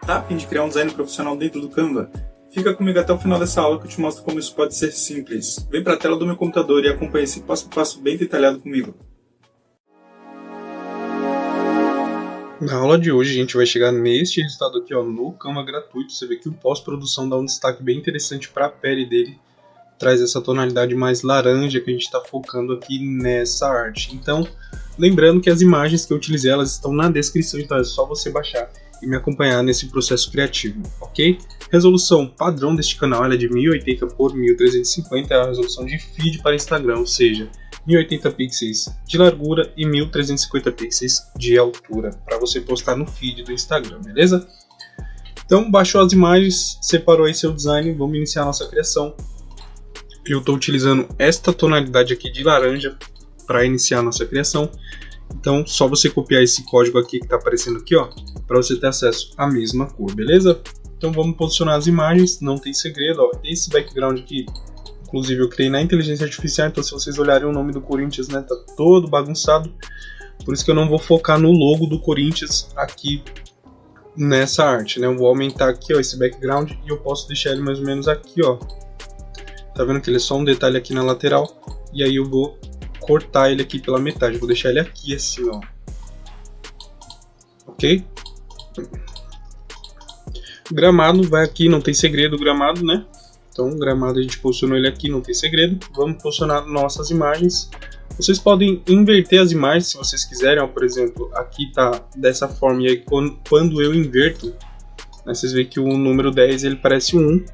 Tá a fim de criar um design profissional dentro do Canva? Fica comigo até o final dessa aula que eu te mostro como isso pode ser simples. Vem para a tela do meu computador e acompanhe esse passo a passo bem detalhado comigo. Na aula de hoje a gente vai chegar neste resultado aqui, ó, no Canva gratuito. Você vê que o pós-produção dá um destaque bem interessante para a pele dele. Traz essa tonalidade mais laranja que a gente está focando aqui nessa arte. Então, lembrando que as imagens que eu utilizei, elas estão na descrição, então é só você baixar e me acompanhar nesse processo criativo, ok? Resolução padrão deste canal ela é de 1080 por 1350, é a resolução de feed para Instagram, ou seja, 1080 pixels de largura e 1350 pixels de altura, para você postar no feed do Instagram, beleza? Então, baixou as imagens, separou aí seu design, vamos iniciar a nossa criação. Eu estou utilizando esta tonalidade aqui de laranja para iniciar a nossa criação. Então, só você copiar esse código aqui que está aparecendo aqui, ó, para você ter acesso à mesma cor, beleza? Então, vamos posicionar as imagens, não tem segredo, ó. Esse background aqui, inclusive eu criei na inteligência artificial, então se vocês olharem o nome do Corinthians, né, tá todo bagunçado. Por isso que eu não vou focar no logo do Corinthians aqui nessa arte, né? Eu vou aumentar aqui, ó, esse background e eu posso deixar ele mais ou menos aqui, ó. Tá vendo que ele é só um detalhe aqui na lateral? E aí eu vou cortar ele aqui pela metade. Vou deixar ele aqui assim, ó. Ok? O gramado vai aqui, não tem segredo o gramado, né? Então o gramado a gente posicionou ele aqui, não tem segredo. Vamos posicionar nossas imagens. Vocês podem inverter as imagens se vocês quiserem. Ó, por exemplo, aqui tá dessa forma. E aí quando eu inverto, né, vocês veem que o número 10 ele parece um 1.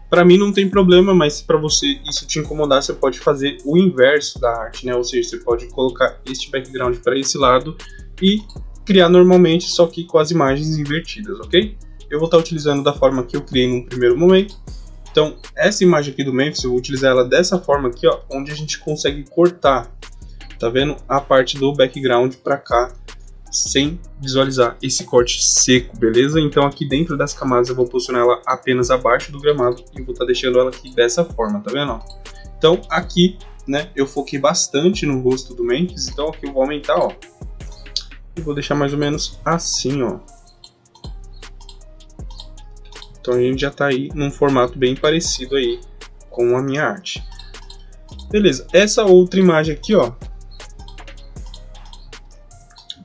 Para mim não tem problema, mas se para você isso te incomodar, você pode fazer o inverso da arte, né? Ou seja, você pode colocar este background para esse lado e criar normalmente, só que com as imagens invertidas, ok? Eu vou estar utilizando da forma que eu criei num primeiro momento. Então, essa imagem aqui do Memphis, eu vou utilizar ela dessa forma aqui, ó, onde a gente consegue cortar, tá vendo? A parte do background para cá, sem visualizar esse corte seco, beleza? Então aqui dentro das camadas eu vou posicionar ela apenas abaixo do gramado e vou estar deixando ela aqui dessa forma, tá vendo? Então aqui, né, eu foquei bastante no rosto do Memphis, então aqui eu vou aumentar, ó, e vou deixar mais ou menos assim, ó. Então a gente já tá aí num formato bem parecido aí com a minha arte. Beleza, essa outra imagem aqui, ó,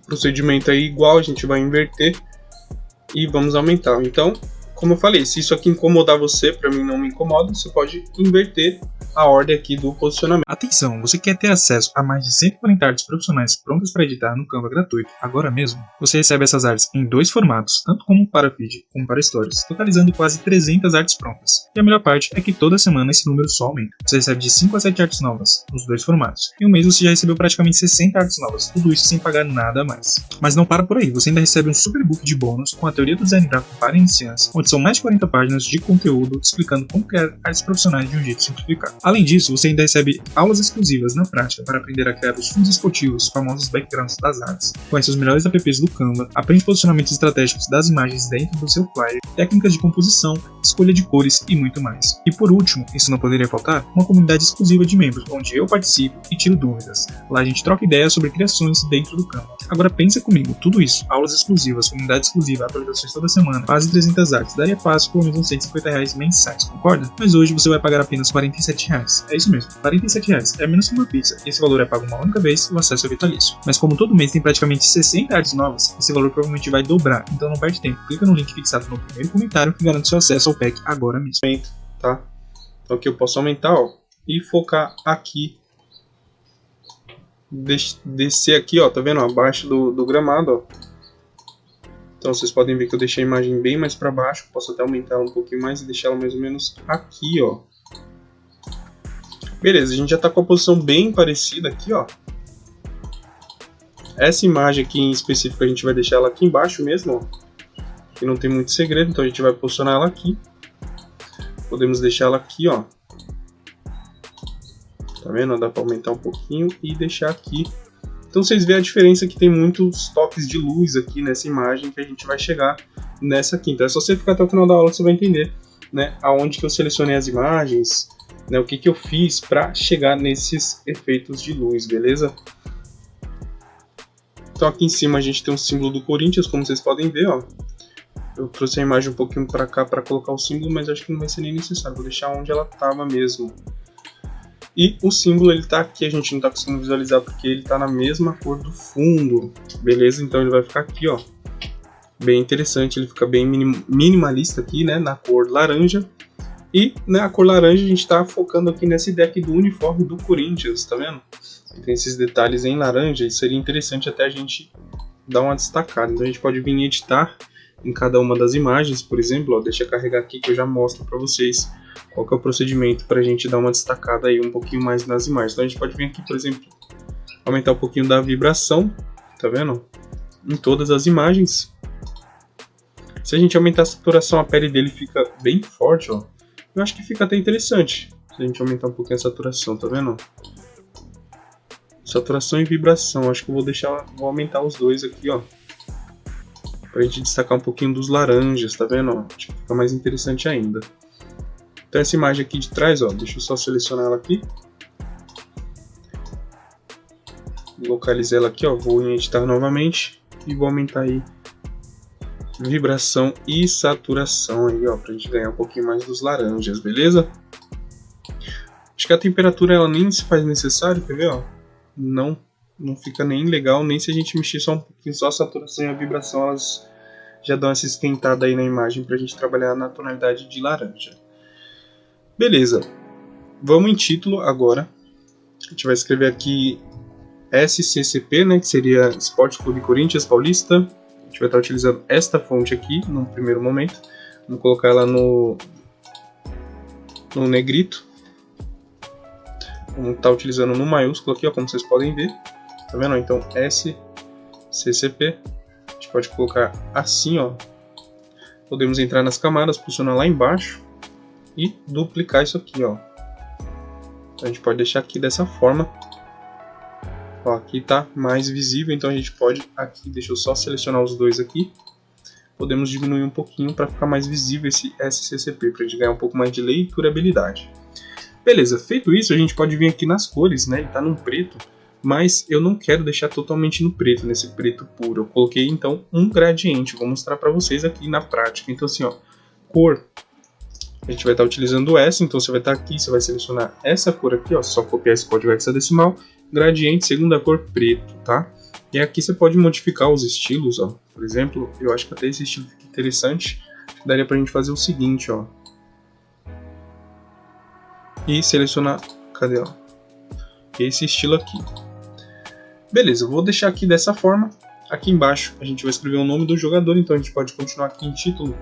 procedimento aí igual, a gente vai inverter e vamos aumentar. Então, como eu falei, se isso aqui incomodar você, para mim não me incomoda, você pode inverter a ordem aqui do posicionamento. Atenção, você quer ter acesso a mais de 140 artes profissionais prontas para editar no Canva gratuito agora mesmo? Você recebe essas artes em dois formatos, tanto como para feed como para stories, totalizando quase 300 artes prontas. E a melhor parte é que toda semana esse número só aumenta. Você recebe de 5 a 7 artes novas, nos dois formatos. Em um mês você já recebeu praticamente 60 artes novas, tudo isso sem pagar nada a mais. Mas não para por aí, você ainda recebe um super book de bônus com a teoria do design gráfico para iniciantes, onde são mais de 40 páginas de conteúdo explicando como criar artes profissionais de um jeito simplificado. Além disso, você ainda recebe aulas exclusivas na prática para aprender a criar os fundos esportivos, famosos backgrounds das artes, conhece os melhores apps do Canva, aprende posicionamentos estratégicos das imagens dentro do seu flyer, técnicas de composição, escolha de cores e muito mais. E por último, isso não poderia faltar, uma comunidade exclusiva de membros, onde eu participo e tiro dúvidas. Lá a gente troca ideias sobre criações dentro do Canva. Agora pensa comigo, tudo isso, aulas exclusivas, comunidade exclusiva, atualizações toda semana, quase 300 artes, daria fácil por menos uns R$150 mensais, concorda? Mas hoje você vai pagar apenas R$47. É isso mesmo, R$47 é menos que uma pizza, e esse valor é pago uma única vez e o acesso é vitalício. Mas como todo mês tem praticamente 60 artes novas, esse valor provavelmente vai dobrar, então não perde tempo, clica no link fixado no primeiro comentário e garante seu acesso ao pack agora mesmo. Tá? Então aqui eu posso aumentar, ó, e focar aqui, descer aqui, ó, tá vendo, abaixo do gramado, ó. Então vocês podem ver que eu deixei a imagem bem mais para baixo, posso até aumentar ela um pouquinho mais e deixar ela mais ou menos aqui, ó. Beleza, a gente já tá com a posição bem parecida aqui, ó. Essa imagem aqui em específico a gente vai deixar ela aqui embaixo mesmo, ó. Que não tem muito segredo, então a gente vai posicionar ela aqui. Podemos deixar ela aqui, ó. Tá vendo? Dá para aumentar um pouquinho e deixar aqui. Então vocês veem a diferença que tem muitos toques de luz aqui nessa imagem que a gente vai chegar nessa aqui. Então é só você ficar até o final da aula que você vai entender, né, aonde que eu selecionei as imagens, né, o que que eu fiz para chegar nesses efeitos de luz, beleza? Então aqui em cima a gente tem um símbolo do Corinthians, como vocês podem ver, ó. Eu trouxe a imagem um pouquinho para cá para colocar o símbolo, mas acho que não vai ser nem necessário, vou deixar onde ela estava mesmo. E o símbolo ele tá aqui, a gente não está conseguindo visualizar porque ele está na mesma cor do fundo, beleza? Então ele vai ficar aqui, ó, bem interessante, ele fica bem minimalista aqui, né, na cor laranja. E na cor laranja a gente está focando aqui nesse deck do uniforme do Corinthians, tá vendo? Tem esses detalhes em laranja e seria interessante até a gente dar uma destacada. Então a gente pode vir editar em cada uma das imagens, por exemplo, ó, deixa eu carregar aqui que eu já mostro para vocês qual que é o procedimento para a gente dar uma destacada aí um pouquinho mais nas imagens. Então a gente pode vir aqui, por exemplo, aumentar um pouquinho da vibração, tá vendo? Em todas as imagens. Se a gente aumentar a saturação, a pele dele fica bem forte, ó. Eu acho que fica até interessante se a gente aumentar um pouquinho a saturação, tá vendo? Saturação e vibração, acho que eu vou aumentar os dois aqui, ó. Pra gente destacar um pouquinho dos laranjas, tá vendo? Acho que fica mais interessante ainda. Então essa imagem aqui de trás, ó, deixa eu só selecionar ela aqui. Localizei ela aqui, ó, vou em editar novamente e vou aumentar aí vibração e saturação aí, ó, pra gente ganhar um pouquinho mais dos laranjas, beleza? Acho que a temperatura ela nem se faz necessário, quer ver, ó? Não fica nem legal, nem se a gente mexer só um pouquinho, só a saturação e a vibração, elas já dão essa esquentada aí na imagem pra gente trabalhar na tonalidade de laranja. Beleza, vamos em título agora. A gente vai escrever aqui SCCP, né, que seria Esporte Clube Corinthians Paulista. A gente vai estar utilizando esta fonte aqui no primeiro momento. Vamos colocar ela no negrito. Vamos estar utilizando no maiúsculo aqui, ó, como vocês podem ver. Tá vendo? Então SCCP. A gente pode colocar assim, ó. Podemos entrar nas camadas, posicionar lá embaixo e duplicar isso aqui, ó. Então a gente pode deixar aqui dessa forma. Ó, aqui tá mais visível, então a gente pode aqui, deixa eu só selecionar os dois aqui. Podemos diminuir um pouquinho para ficar mais visível esse SCCP, para a gente ganhar um pouco mais de leiturabilidade. Beleza, feito isso, a gente pode vir aqui nas cores, né? Ele tá num preto, mas eu não quero deixar totalmente no preto, nesse preto puro. Eu coloquei então um gradiente, vou mostrar para vocês aqui na prática. Então assim, ó, cor. A gente vai estar utilizando essa, então você vai estar aqui, você vai selecionar essa cor aqui, ó, só copiar esse código hexadecimal, gradiente, segunda cor, preto, tá? E aqui você pode modificar os estilos, ó. Por exemplo, eu acho que até esse estilo fica interessante, daria pra gente fazer o seguinte, ó. E selecionar, cadê, ó? Esse estilo aqui. Beleza, eu vou deixar aqui dessa forma. Aqui embaixo a gente vai escrever o nome do jogador, então a gente pode continuar aqui em título.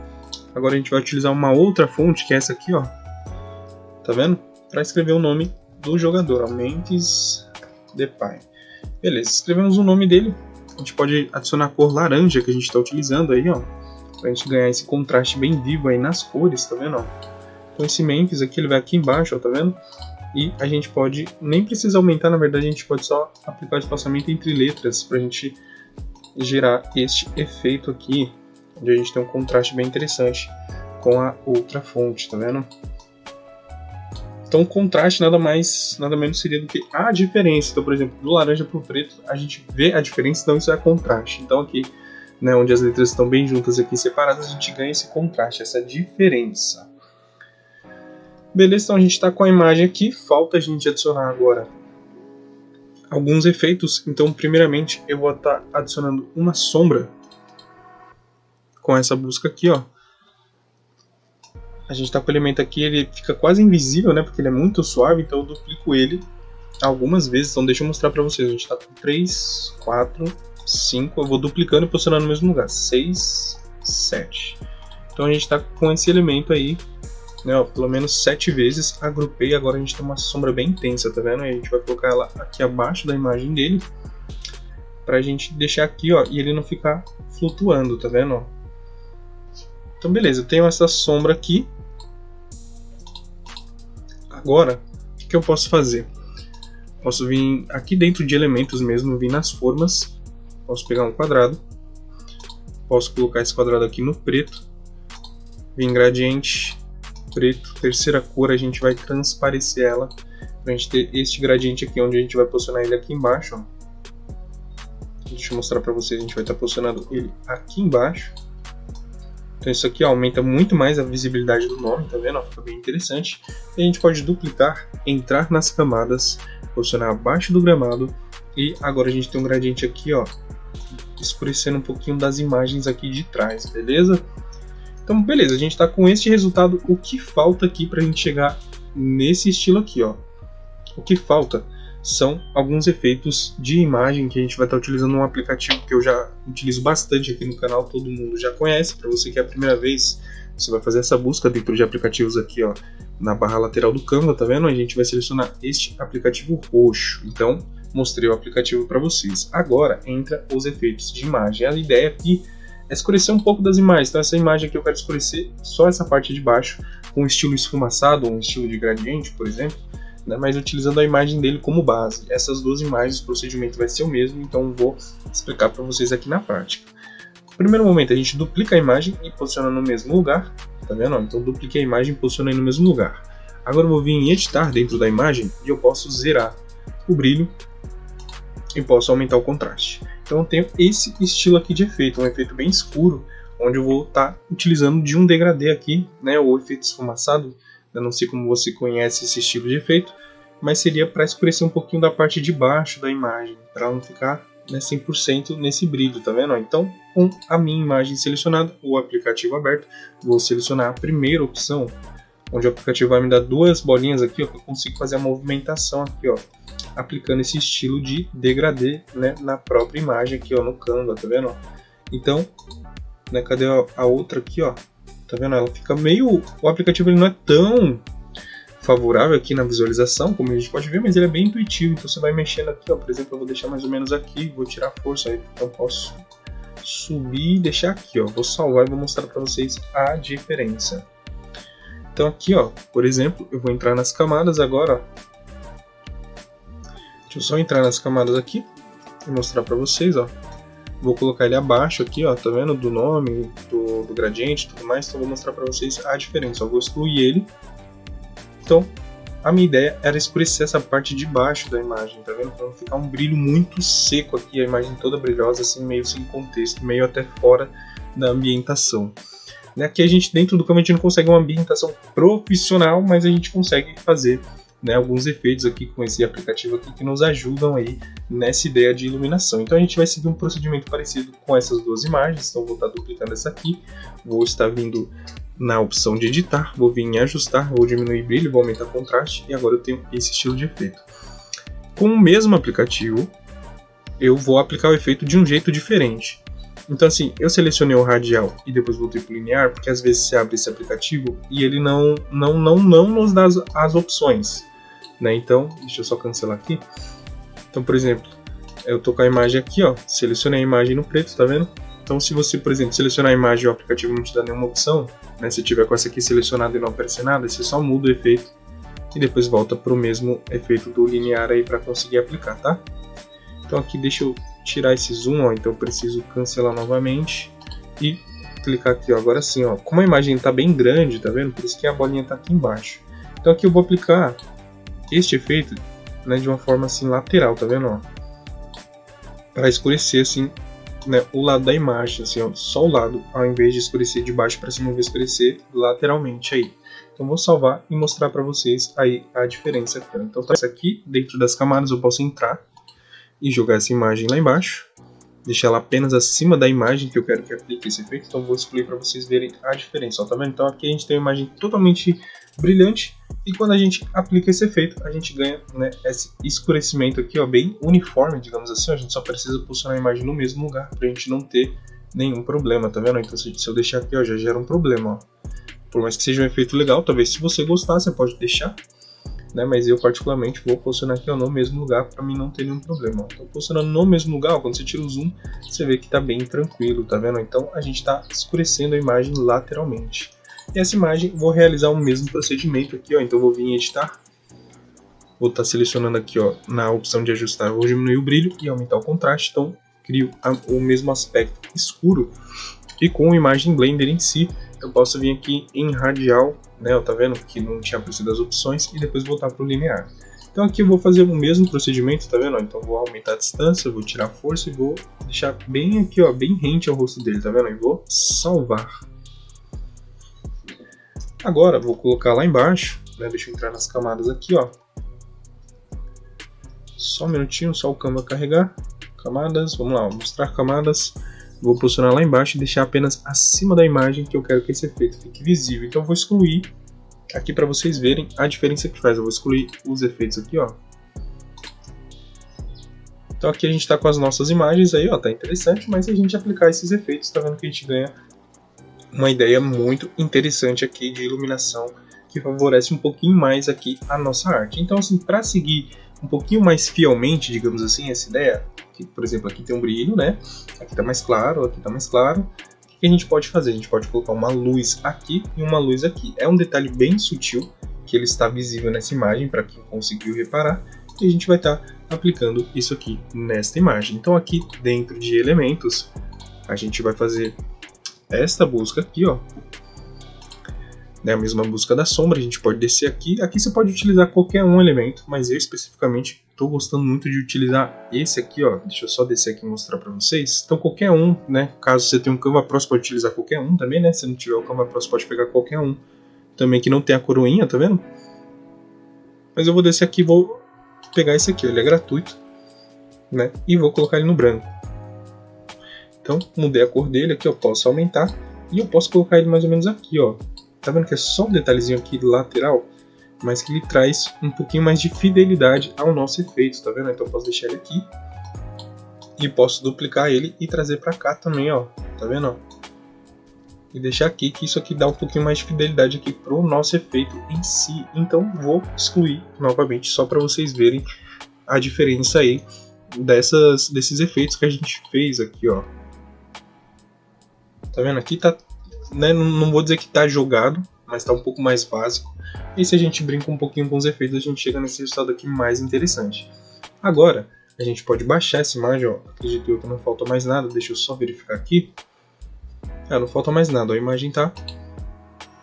Agora a gente vai utilizar uma outra fonte, que é essa aqui, ó. Tá vendo? Para escrever o nome do jogador, ó, Memphis Depay. Beleza, escrevemos o nome dele. A gente pode adicionar a cor laranja que a gente está utilizando aí, ó. Pra gente ganhar esse contraste bem vivo aí nas cores, tá vendo, ó? Então esse Memphis aqui, ele vai aqui embaixo, ó, tá vendo? E a gente pode, nem precisa aumentar, na verdade a gente pode só aplicar o espaçamento entre letras pra gente gerar este efeito aqui, onde a gente tem um contraste bem interessante com a outra fonte, tá vendo? Então o contraste nada menos seria do que a diferença. Então, por exemplo, do laranja para o preto, a gente vê a diferença, então isso é contraste. Então aqui, né, onde as letras estão bem juntas aqui separadas, a gente ganha esse contraste, essa diferença. Beleza, então a gente está com a imagem aqui, falta a gente adicionar agora alguns efeitos. Então primeiramente eu vou estar adicionando uma sombra com essa busca aqui, ó. A gente está com o elemento aqui, ele fica quase invisível, né, porque ele é muito suave, então eu duplico ele algumas vezes. Então deixa eu mostrar para vocês, a gente está com 3, 4, 5, eu vou duplicando e posicionando no mesmo lugar, 6, 7. Então a gente está com esse elemento aí, né, ó, pelo menos 7 vezes, agrupei, agora a gente tem uma sombra bem intensa, tá vendo? E a gente vai colocar ela aqui abaixo da imagem dele, pra gente deixar aqui, ó, e ele não ficar flutuando, tá vendo, ó? Então beleza, eu tenho essa sombra aqui. Agora, o que eu posso fazer? Posso vir aqui dentro de elementos mesmo, vir nas formas. Posso pegar um quadrado. Posso colocar esse quadrado aqui no preto. Vir em gradiente, preto. Terceira cor, a gente vai transparecer ela. Pra gente ter este gradiente aqui, onde a gente vai posicionar ele aqui embaixo. Ó. Deixa eu mostrar pra vocês, a gente vai estar posicionando ele aqui embaixo. Então isso aqui aumenta muito mais a visibilidade do nome, tá vendo? Fica bem interessante. E a gente pode duplicar, entrar nas camadas, posicionar abaixo do gramado. E agora a gente tem um gradiente aqui, ó, escurecendo um pouquinho das imagens aqui de trás, beleza? Então beleza, a gente está com este resultado. O que falta aqui para a gente chegar nesse estilo aqui, ó? O que falta são alguns efeitos de imagem que a gente vai estar utilizando num aplicativo que eu já utilizo bastante aqui no canal, todo mundo já conhece. Para você que é a primeira vez, você vai fazer essa busca dentro de aplicativos aqui, ó, na barra lateral do Canva, tá vendo? A gente vai selecionar este aplicativo roxo. Então, mostrei o aplicativo para vocês. Agora entra os efeitos de imagem. A ideia aqui é escurecer um pouco das imagens. Então essa imagem aqui eu quero escurecer só essa parte de baixo, com um estilo esfumaçado ou um estilo de gradiente, por exemplo, né? Mas utilizando a imagem dele como base. Essas duas imagens, o procedimento vai ser o mesmo, então vou explicar para vocês aqui na prática. No primeiro momento a gente duplica a imagem e posiciona no mesmo lugar, tá vendo? Então dupliquei a imagem e posicionei no mesmo lugar. Agora eu vou vir em editar dentro da imagem e eu posso zerar o brilho e posso aumentar o contraste. Então eu tenho esse estilo aqui de efeito, um efeito bem escuro, onde eu vou estar utilizando de um degradê aqui, né, o efeito esfumaçado. Eu não sei como você conhece esse estilo de efeito, mas seria para escurecer um pouquinho da parte de baixo da imagem, para não ficar, né, 100% nesse brilho, tá vendo? Então, com a minha imagem selecionada, o aplicativo aberto, vou selecionar a primeira opção, onde o aplicativo vai me dar duas bolinhas aqui, ó, que eu consigo fazer a movimentação aqui, ó, aplicando esse estilo de degradê, né, na própria imagem aqui, ó, no Canva, tá vendo? Então, né, cadê a outra aqui, ó? Tá vendo? Ela fica meio... O aplicativo ele não é tão favorável aqui na visualização, como a gente pode ver, mas ele é bem intuitivo. Então você vai mexendo aqui, ó, por exemplo, eu vou deixar mais ou menos aqui, vou tirar a força aí, então eu posso subir e deixar aqui, ó. Vou salvar e vou mostrar para vocês a diferença. Então aqui, ó, por exemplo, eu vou entrar nas camadas agora, ó. Deixa eu só entrar nas camadas aqui e mostrar para vocês, ó. Vou colocar ele abaixo aqui, ó, tá vendo? Do nome, do gradiente e tudo mais. Então vou mostrar para vocês a diferença. Eu vou excluir ele. Então, a minha ideia era escurecer essa parte de baixo da imagem, tá vendo? Para não ficar um brilho muito seco aqui, a imagem toda brilhosa, assim, meio sem contexto, meio até fora da ambientação. Aqui a gente, dentro do Canva, a gente não consegue uma ambientação profissional, mas a gente consegue fazer, né, alguns efeitos aqui com esse aplicativo aqui que nos ajudam aí nessa ideia de iluminação. Então a gente vai seguir um procedimento parecido com essas duas imagens. Então vou estar duplicando essa aqui, vou estar vindo na opção de editar, vou vir em ajustar, vou diminuir brilho, vou aumentar contraste e agora eu tenho esse estilo de efeito. Com o mesmo aplicativo, eu vou aplicar o efeito de um jeito diferente. Então assim, eu selecionei o radial e depois voltei para o linear, porque às vezes você abre esse aplicativo e ele não nos dá as opções, né? Então, deixa eu só cancelar aqui. Então, por exemplo, eu tô com a imagem aqui, ó, selecionei a imagem no preto, tá vendo? Então, se você, por exemplo, selecionar a imagem e o aplicativo não te dá nenhuma opção, né? Se tiver com essa aqui selecionada e não aparecer nada, você só muda o efeito e depois volta para o mesmo efeito do linear aí para conseguir aplicar, tá? Então aqui deixa eu tirar esse zoom, ó, então eu preciso cancelar novamente e clicar aqui, ó, agora sim, ó, como a imagem está bem grande, tá vendo? Por isso que a bolinha está aqui embaixo. Então aqui eu vou aplicar este efeito, né, de uma forma assim lateral, tá vendo? Ó, para escurecer assim, né, o lado da imagem, assim, ó, só o lado, ao invés de escurecer de baixo para cima, eu vou escurecer lateralmente aí. Então vou salvar e mostrar para vocês aí a diferença aqui. Então tá, isso aqui dentro das camadas eu posso entrar e jogar essa imagem lá embaixo, deixar ela apenas acima da imagem que eu quero que aplique esse efeito. Então vou excluir para vocês verem a diferença, ó, tá vendo? Então aqui a gente tem uma imagem totalmente brilhante e quando a gente aplica esse efeito a gente ganha, né, esse escurecimento aqui, ó, bem uniforme, digamos assim. A gente só precisa posicionar a imagem no mesmo lugar para a gente não ter nenhum problema, tá vendo? Então se eu deixar aqui, ó, já gera um problema, ó. Por mais que seja um efeito legal, talvez se você gostar você pode deixar, né, mas eu particularmente vou posicionar aqui, ó, no mesmo lugar para mim não ter nenhum problema. Então posicionando no mesmo lugar, ó, quando você tira o zoom, você vê que está bem tranquilo, tá vendo? Então a gente está escurecendo a imagem lateralmente. E essa imagem vou realizar o mesmo procedimento aqui, ó. Então vou vir em editar, vou estar selecionando aqui, ó, na opção de ajustar, vou diminuir o brilho e aumentar o contraste. Então crio o mesmo aspecto escuro e com a imagem Blender em si eu posso vir aqui em radial, né, ó, tá vendo que não tinha aparecido as opções, e depois voltar para o linear. Então aqui eu vou fazer o mesmo procedimento, tá vendo? Então vou aumentar a distância, vou tirar a força e vou deixar bem aqui, ó, bem rente ao rosto dele, tá vendo? E vou salvar. Agora vou colocar lá embaixo, né? Deixa eu entrar nas camadas aqui, ó. Só um minutinho, só o Canva carregar. Camadas, vamos lá, ó, mostrar camadas. Vou posicionar lá embaixo e deixar apenas acima da imagem que eu quero que esse efeito fique visível. Então eu vou excluir aqui para vocês verem a diferença que faz. Eu vou excluir os efeitos aqui, ó. Então aqui a gente está com as nossas imagens aí, ó, tá interessante, mas se a gente aplicar esses efeitos, tá vendo que a gente ganha uma ideia muito interessante aqui de iluminação que favorece um pouquinho mais aqui a nossa arte. Então assim, para seguir um pouquinho mais fielmente, digamos assim, essa ideia, que, por exemplo, aqui tem um brilho, né? Aqui tá mais claro, aqui tá mais claro. O que a gente pode fazer? A gente pode colocar uma luz aqui e uma luz aqui. É um detalhe bem sutil, que ele está visível nessa imagem, para quem conseguiu reparar, e a gente vai estar aplicando isso aqui nesta imagem. Então aqui dentro de elementos, a gente vai fazer esta busca aqui, ó. É a mesma busca da sombra, a gente pode descer aqui. Aqui você pode utilizar qualquer um elemento, mas eu especificamente estou gostando muito de utilizar esse aqui, ó. Deixa eu só descer aqui e mostrar para vocês. Então qualquer um, né? Caso você tenha um Canva Pro, você pode utilizar qualquer um também, né? Se não tiver o Canva Pro, você pode pegar qualquer um também que não tem a coroinha, tá vendo? Mas eu vou descer aqui e vou pegar esse aqui, ele é gratuito, né? E vou colocar ele no branco. Então mudei a cor dele aqui, eu posso aumentar e eu posso colocar ele mais ou menos aqui, ó. Tá vendo que é só um detalhezinho aqui lateral, mas que ele traz um pouquinho mais de fidelidade ao nosso efeito, tá vendo? Então eu posso deixar ele aqui e posso duplicar ele e trazer pra cá também, ó. Tá vendo? Ó? E deixar aqui, que isso aqui dá um pouquinho mais de fidelidade aqui pro nosso efeito em si. Então vou excluir novamente só para vocês verem a diferença aí desses efeitos que a gente fez aqui, ó. Tá vendo? Aqui tá, né, não vou dizer que tá jogado, mas tá um pouco mais básico. E se a gente brinca um pouquinho com os efeitos, a gente chega nesse resultado aqui mais interessante. Agora, a gente pode baixar essa imagem, ó. Acredito eu que não falta mais nada, deixa eu só verificar aqui. Não falta mais nada, a imagem tá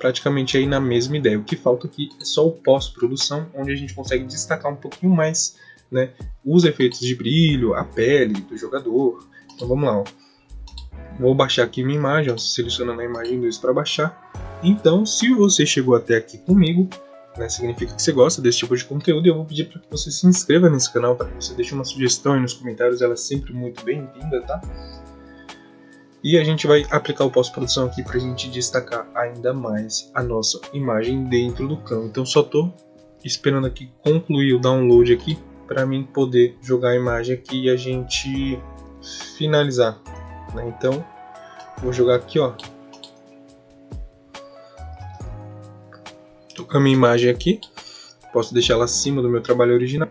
praticamente aí na mesma ideia. O que falta aqui é só o pós-produção, onde a gente consegue destacar um pouquinho mais, né, os efeitos de brilho, a pele do jogador. Então vamos lá, ó. Vou baixar aqui minha imagem, ó, selecionando a imagem 2 para baixar. Então, se você chegou até aqui comigo, né, significa que você gosta desse tipo de conteúdo, e eu vou pedir para que você se inscreva nesse canal, para que você deixe uma sugestão aí nos comentários, ela é sempre muito bem-vinda, tá? E a gente vai aplicar o pós-produção aqui para a gente destacar ainda mais a nossa imagem dentro do Canva. Então só estou esperando aqui concluir o download aqui para mim poder jogar a imagem aqui e a gente finalizar, né? Então vou jogar aqui, ó. Tô com a minha imagem aqui, posso deixar ela acima do meu trabalho original,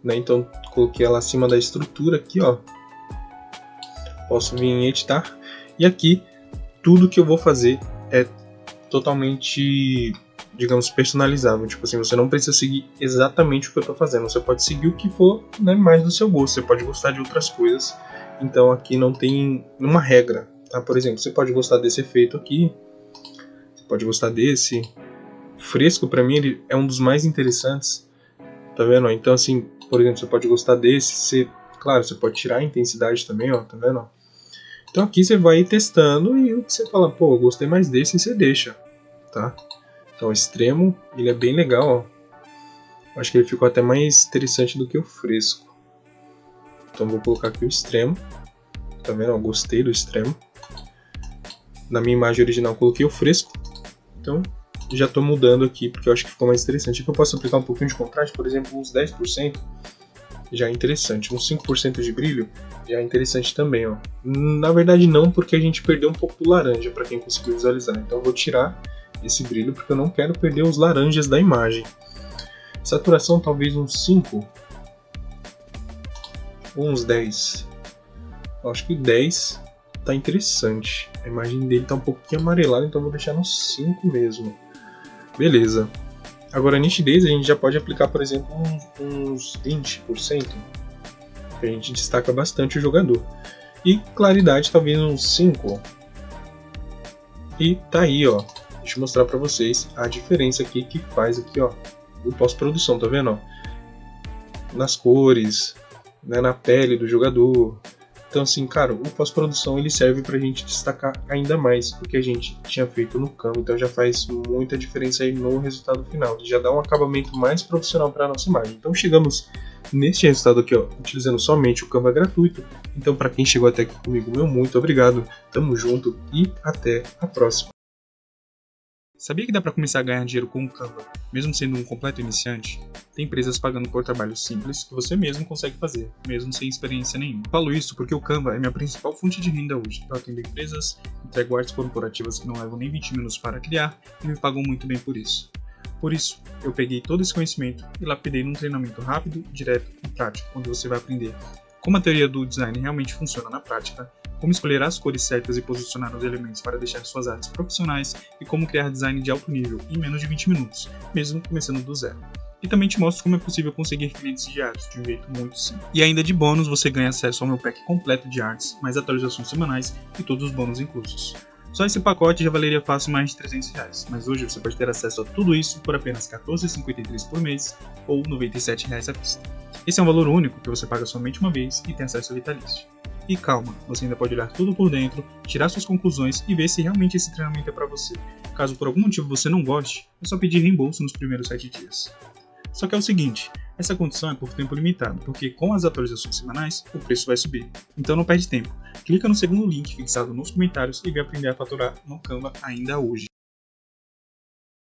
né? Então coloquei ela acima da estrutura aqui, ó. Posso vir em editar, e aqui tudo que eu vou fazer é totalmente, digamos, personalizável. Tipo assim, você não precisa seguir exatamente o que eu estou fazendo, você pode seguir o que for, né, mais do seu gosto, você pode gostar de outras coisas. Então aqui não tem uma regra, tá? Por exemplo, você pode gostar desse efeito aqui, você pode gostar desse. Fresco, para mim, ele é um dos mais interessantes, tá vendo? Então assim, por exemplo, você pode gostar desse, claro, você pode tirar a intensidade também, ó, tá vendo? Então aqui você vai testando e o que você fala, pô, eu gostei mais desse, você deixa, tá? Então o extremo, ele é bem legal, ó. Acho que ele ficou até mais interessante do que o fresco. Então vou colocar aqui o extremo, tá vendo? Eu gostei do extremo. Na minha imagem original eu coloquei o fresco, então já estou mudando aqui porque eu acho que ficou mais interessante. Aqui eu posso aplicar um pouquinho de contraste, por exemplo, uns 10%. Já é interessante, uns 5% de brilho já é interessante também, ó. Na verdade não, porque a gente perdeu um pouco do laranja para quem conseguiu visualizar, então eu vou tirar esse brilho porque eu não quero perder os laranjas da imagem. Saturação talvez uns 5 ou uns 10. Eu acho que 10 tá interessante. A imagem dele tá um pouquinho amarelada, então eu vou deixar nos 5 mesmo. Beleza. Agora a nitidez a gente já pode aplicar, por exemplo, uns 20%, que a gente destaca bastante o jogador. E claridade talvez uns 5%. E tá aí, ó. Deixa eu mostrar pra vocês a diferença aqui que faz aqui, ó, o pós-produção, tá vendo? Ó? Nas cores, né, na pele do jogador, Então assim, cara, o pós-produção ele serve pra gente destacar ainda mais o que a gente tinha feito no Canva, então já faz muita diferença aí no resultado final, já dá um acabamento mais profissional para nossa imagem. Então chegamos neste resultado aqui, ó, utilizando somente o Canva gratuito. Então para quem chegou até aqui comigo, meu muito obrigado, tamo junto e até a próxima. Sabia que dá para começar a ganhar dinheiro com o Canva, mesmo sendo um completo iniciante? Tem empresas pagando por trabalhos simples que você mesmo consegue fazer, mesmo sem experiência nenhuma. Falo isso porque o Canva é minha principal fonte de renda hoje. Eu atendo empresas, entrego artes corporativas que não levam nem 20 minutos para criar e me pagam muito bem por isso. Por isso, eu peguei todo esse conhecimento e lapidei num treinamento rápido, direto e prático, onde você vai aprender como a teoria do design realmente funciona na prática, como escolher as cores certas e posicionar os elementos para deixar suas artes profissionais e como criar design de alto nível em menos de 20 minutos, mesmo começando do zero. E também te mostro como é possível conseguir clientes diários de um jeito muito simples. E ainda de bônus você ganha acesso ao meu pack completo de artes, mais atualizações semanais e todos os bônus inclusos. Só esse pacote já valeria fácil mais de R$300, mas hoje você pode ter acesso a tudo isso por apenas R$ 14,53 por mês ou R$ 97,00 à vista. Esse é um valor único que você paga somente uma vez e tem acesso a vitalício. E calma, você ainda pode olhar tudo por dentro, tirar suas conclusões e ver se realmente esse treinamento é para você. Caso por algum motivo você não goste, é só pedir reembolso nos primeiros 7 dias. Só que é o seguinte, essa condição é por tempo limitado, porque com as atualizações semanais, o preço vai subir. Então não perde tempo, clica no segundo link fixado nos comentários e vem aprender a faturar no Canva ainda hoje.